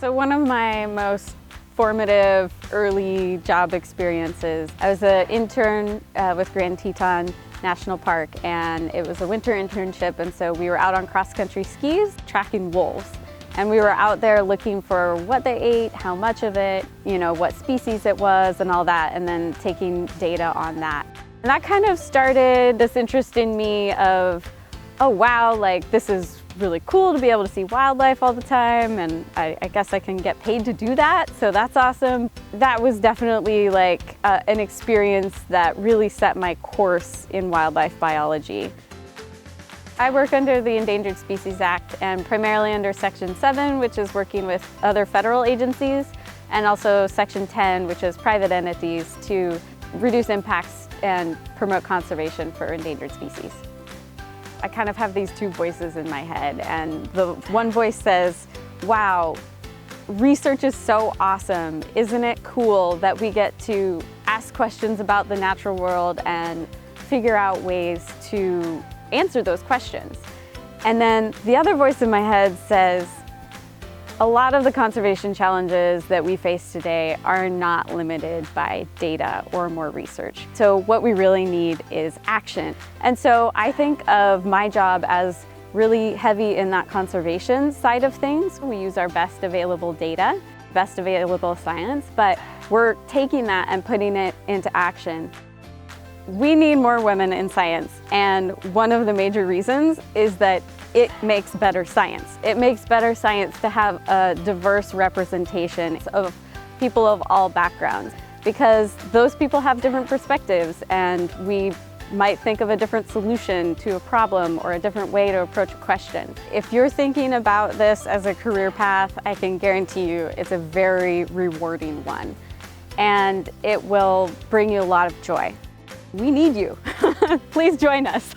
So one of my most formative early job experiences, I was an intern with Grand Teton National Park, and it was a winter internship, and so we were out on cross-country skis tracking wolves. And we were out there looking for what they ate, how much of it, what species it was and all that, and then taking data on that. And that kind of started this interest in me of, oh wow, like this is really cool to be able to see wildlife all the time, and I guess I can get paid to do that, so that's awesome. That was definitely like an experience that really set my course in wildlife biology. I work under the Endangered Species Act and primarily under Section 7, which is working with other federal agencies, and also Section 10, which is private entities to reduce impacts and promote conservation for endangered species. I kind of have these two voices in my head, and the one voice says, wow, research is so awesome. Isn't it cool that we get to ask questions about the natural world and figure out ways to answer those questions? And then the other voice in my head says, a lot of the conservation challenges that we face today are not limited by data or more research. So what we really need is action. And so I think of my job as really heavy in that conservation side of things. We use our best available data, best available science, but we're taking that and putting it into action. We need more women in science, and one of the major reasons is that it makes better science. It makes better science to have a diverse representation of people of all backgrounds, because those people have different perspectives, and we might think of a different solution to a problem or a different way to approach a question. If you're thinking about this as a career path, I can guarantee you it's a very rewarding one, and it will bring you a lot of joy. We need you. Please join us.